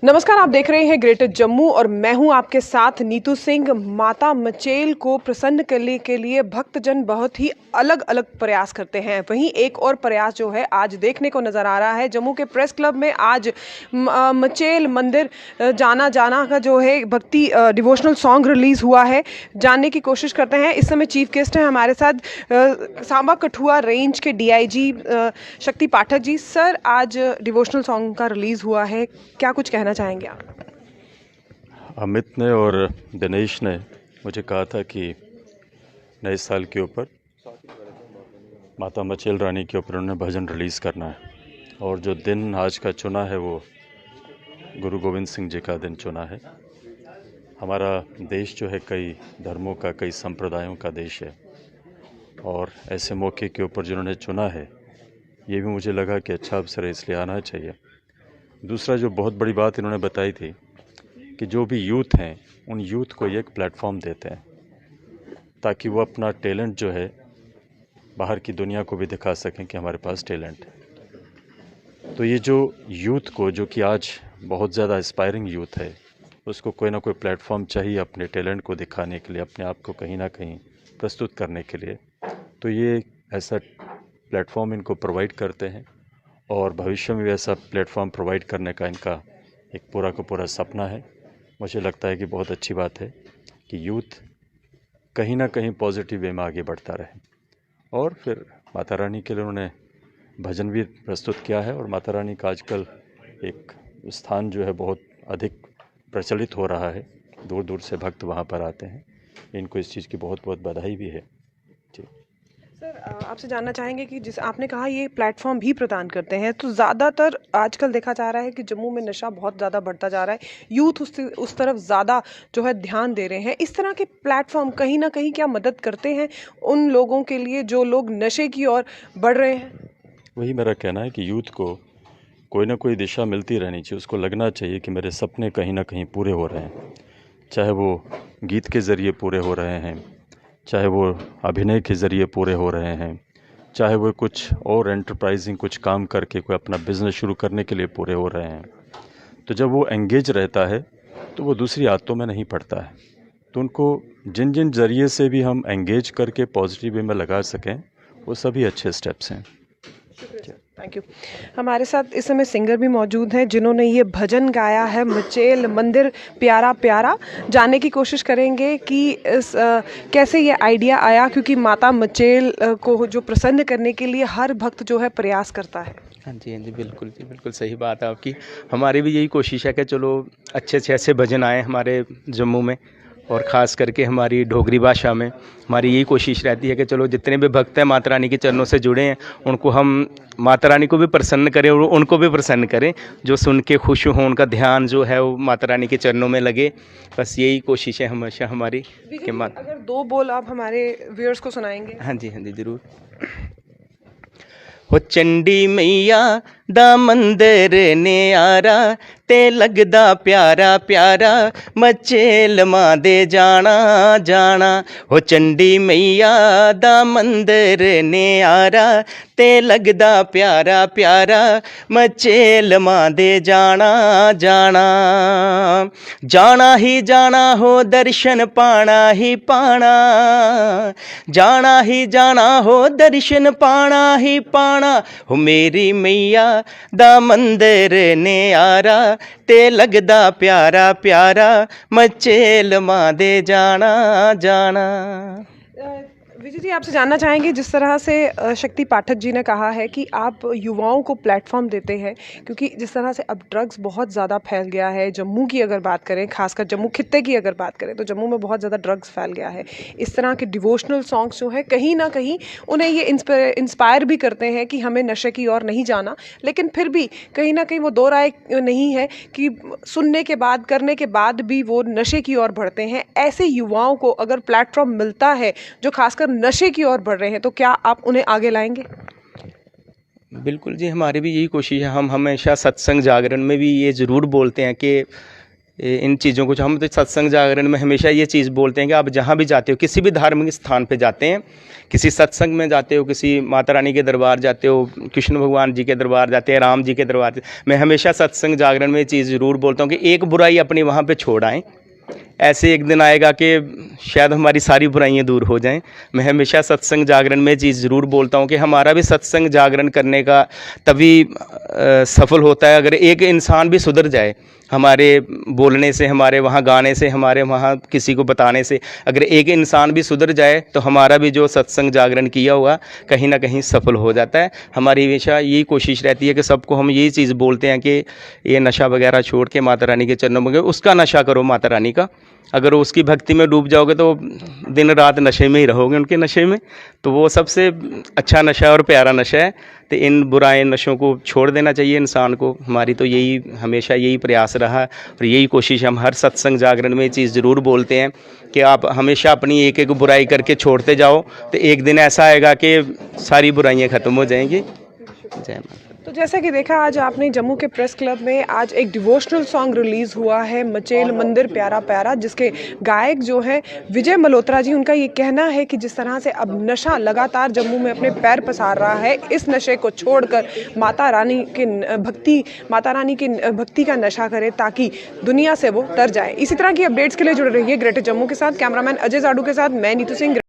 नमस्कार, आप देख रहे हैं ग्रेटर जम्मू और मैं हूं आपके साथ नीतू सिंह। माता मचेल को प्रसन्न करने के लिए भक्तजन बहुत ही अलग अलग प्रयास करते हैं। वहीं एक और प्रयास जो है आज देखने को नज़र आ रहा है जम्मू के प्रेस क्लब में। आज मचेल मंदिर जाना जाना का जो है भक्ति डिवोशनल सॉन्ग रिलीज़ हुआ है। जानने की कोशिश करते हैं। इस समय चीफ गेस्ट हैं हमारे साथ सांबा कठुआ रेंज के डीआईजी शक्ति पाठक जी। सर, आज डिवोशनल सॉन्ग का रिलीज़ हुआ है, क्या कुछ कहना चाहेंगे आप? अमित ने और दिनेश ने मुझे कहा था कि नए साल के ऊपर माता मचेल रानी के ऊपर उन्होंने भजन रिलीज़ करना है, और जो दिन आज का चुना है वो गुरु गोविंद सिंह जी का दिन चुना है। हमारा देश जो है कई धर्मों का, कई संप्रदायों का देश है, और ऐसे मौके के ऊपर जिन्होंने चुना है, ये भी मुझे लगा कि अच्छा अवसर है, इसलिए आना चाहिए। दूसरा जो बहुत बड़ी बात इन्होंने बताई थी कि जो भी यूथ हैं उन यूथ को एक प्लेटफॉर्म देते हैं ताकि वो अपना टैलेंट जो है बाहर की दुनिया को भी दिखा सकें कि हमारे पास टैलेंट है। तो ये जो यूथ को, जो कि आज बहुत ज़्यादा एस्पायरिंग यूथ है, उसको कोई ना कोई प्लेटफॉर्म चाहिए अपने टैलेंट को दिखाने के लिए, अपने आप को कहीं ना कहीं प्रस्तुत करने के लिए। तो ये ऐसा प्लेटफॉर्म इनको प्रोवाइड करते हैं, और भविष्य में भी ऐसा प्लेटफॉर्म प्रोवाइड करने का इनका एक पूरा का पूरा सपना है। मुझे लगता है कि बहुत अच्छी बात है कि यूथ कहीं ना कहीं पॉजिटिव वे में आगे बढ़ता रहे। और फिर माता रानी के लिए उन्होंने भजन भी प्रस्तुत किया है, और माता रानी का आजकल एक स्थान जो है बहुत अधिक प्रचलित हो रहा है, दूर दूर से भक्त वहाँ पर आते हैं। इनको इस चीज़ की बहुत बहुत बधाई भी है जी। सर, आपसे जानना चाहेंगे कि जिस आपने कहा ये प्लेटफॉर्म भी प्रदान करते हैं, तो ज़्यादातर आजकल देखा जा रहा है कि जम्मू में नशा बहुत ज़्यादा बढ़ता जा रहा है, यूथ उस तरफ ज़्यादा जो है ध्यान दे रहे हैं। इस तरह के प्लेटफॉर्म कहीं ना कहीं क्या मदद करते हैं उन लोगों के लिए जो लोग नशे की ओर बढ़ रहे हैं? वही मेरा कहना है कि यूथ को कोई ना कोई दिशा मिलती रहनी चाहिए। उसको लगना चाहिए कि मेरे सपने कहीं ना कहीं पूरे हो रहे हैं, चाहे वो गीत के ज़रिए पूरे हो रहे हैं, चाहे वो अभिनय के ज़रिए पूरे हो रहे हैं, चाहे वो कुछ और एंटरप्राइजिंग कुछ काम करके कोई अपना बिज़नेस शुरू करने के लिए पूरे हो रहे हैं। तो जब वो एंगेज रहता है तो वो दूसरी आदतों में नहीं पड़ता है। तो उनको जिन जिन ज़रिए से भी हम एंगेज करके पॉजिटिव वे में लगा सकें, वो सभी अच्छे स्टेप्स हैं। Thank you. हमारे साथ इस समय सिंगर भी मौजूद हैं जिन्होंने ये भजन गाया है, मचेल मंदिर प्यारा प्यारा। जानने की कोशिश करेंगे कि कैसे ये आइडिया आया, क्योंकि माता मचेल को जो प्रसन्न करने के लिए हर भक्त जो है प्रयास करता है। हाँ जी बिल्कुल जी, बिल्कुल सही बात है आपकी। हमारी भी यही कोशिश है कि चलो अच्छे से अच्छे भजन आए हमारे जम्मू में, और ख़ास करके हमारी डोगरी भाषा में। हमारी यही कोशिश रहती है कि चलो जितने भी भक्त हैं माता रानी के चरणों से जुड़े हैं, उनको हम माता रानी को भी प्रसन्न करें और उनको भी प्रसन्न करें, जो सुन के खुश हों, उनका ध्यान जो है वो माता रानी के चरणों में लगे। बस यही कोशिश है हमेशा हमारी कि अगर दो बोल आप हमारे व्यूअर्स को सुनाएंगे? हाँ जी ज़रूर। हो चंडी मैया दा मंदिर न्यारा ते लगदा प्यारा प्यारा, मचेल मां दे जाना जाना। हो चंडी मैया दा मंदिर न्यारा ते लगदा प्यारा प्यारा, मचेल मां दे जाना जाना। जाना ही जाना हो दर्शन पाना ही पाना, जाना ही जाना हो दर्शन पाना ही पाना। हो मेरी मैया दा मंदिर न्यारा ते लगदा प्यारा प्यारा, मचेल मां दे जाना जाना। विजय जी, आपसे जानना चाहेंगे, जिस तरह से शक्ति पाठक जी ने कहा है कि आप युवाओं को प्लेटफॉर्म देते हैं, क्योंकि जिस तरह से अब ड्रग्स बहुत ज़्यादा फैल गया है, जम्मू की अगर बात करें, खासकर जम्मू खित्ते की अगर बात करें, तो जम्मू में बहुत ज़्यादा ड्रग्स फैल गया है। इस तरह के डिवोशनल सॉन्ग्स जो है कहीं ना कहीं उन्हें ये इंस्पायर भी करते हैं कि हमें नशे की ओर नहीं जाना, लेकिन फिर भी कहीं ना कहीं वो दो राय नहीं है कि सुनने के बाद, करने के बाद भी वो नशे की ओर बढ़ते हैं। ऐसे युवाओं को अगर प्लेटफॉर्म मिलता है जो खासकर नशे की ओर बढ़ रहे हैं, तो क्या आप उन्हें आगे लाएंगे? बिल्कुल जी, हमारी भी यही कोशिश है। हम हमेशा सत्संग जागरण में भी ये ज़रूर बोलते हैं कि इन चीज़ों को हम तो सत्संग जागरण में हमेशा ये चीज़ बोलते हैं कि आप जहाँ भी जाते हो, किसी भी धार्मिक स्थान पे जाते हैं, किसी सत्संग में जाते हो, किसी माता रानी के दरबार जाते हो, कृष्ण भगवान जी के दरबार जाते हैं, राम जी के दरबार, मैं हमेशा सत्संग जागरण में ये चीज़ ज़रूर बोलता हूँ कि एक बुराई अपनी वहाँ पे छोड़ आएँ। ऐसे एक दिन आएगा कि शायद हमारी सारी बुराइयां दूर हो जाएं। मैं हमेशा सत्संग जागरण में चीज़ ज़रूर बोलता हूं कि हमारा भी सत्संग जागरण करने का तभी सफल होता है अगर एक इंसान भी सुधर जाए। हमारे बोलने से, हमारे वहाँ गाने से, हमारे वहाँ किसी को बताने से अगर एक इंसान भी सुधर जाए तो हमारा भी जो सत्संग जागरण किया हुआ कहीं ना कहीं सफल हो जाता है। हमारी हमेशा यही कोशिश रहती है कि सबको हम यही चीज़ बोलते हैं कि ये नशा वगैरह छोड़ के माता रानी के चरणों में उसका नशा करो, माता रानी का। अगर उसकी भक्ति में डूब जाओगे तो दिन रात नशे में ही रहोगे, उनके नशे में। तो वो सबसे अच्छा नशा और प्यारा नशा है। तो इन बुराए नशों को छोड़ देना चाहिए इंसान को। हमारी तो यही हमेशा यही प्रयास रहा और यही कोशिश हम हर सत्संग जागरण में ये चीज़ ज़रूर बोलते हैं कि आप हमेशा अपनी एक एक बुराई करके छोड़ते जाओ तो एक दिन ऐसा आएगा कि सारी बुराइयाँ ख़त्म हो जाएंगी। जय माता। तो जैसा कि देखा, आज आपने जम्मू के प्रेस क्लब में आज एक डिवोशनल सॉन्ग रिलीज़ हुआ है, मचेल मंदिर प्यारा प्यारा, जिसके गायक जो हैं विजय मल्होत्रा जी। उनका ये कहना है कि जिस तरह से अब नशा लगातार जम्मू में अपने पैर पसार रहा है, इस नशे को छोड़कर माता रानी की भक्ति का नशा करे ताकि दुनिया से वो तर जाए। इसी तरह की अपडेट्स के लिए जुड़े रहिए ग्रेटर जम्मू के साथ। कैमरामैन अजय जाडू के साथ मैं नीतू सिंह।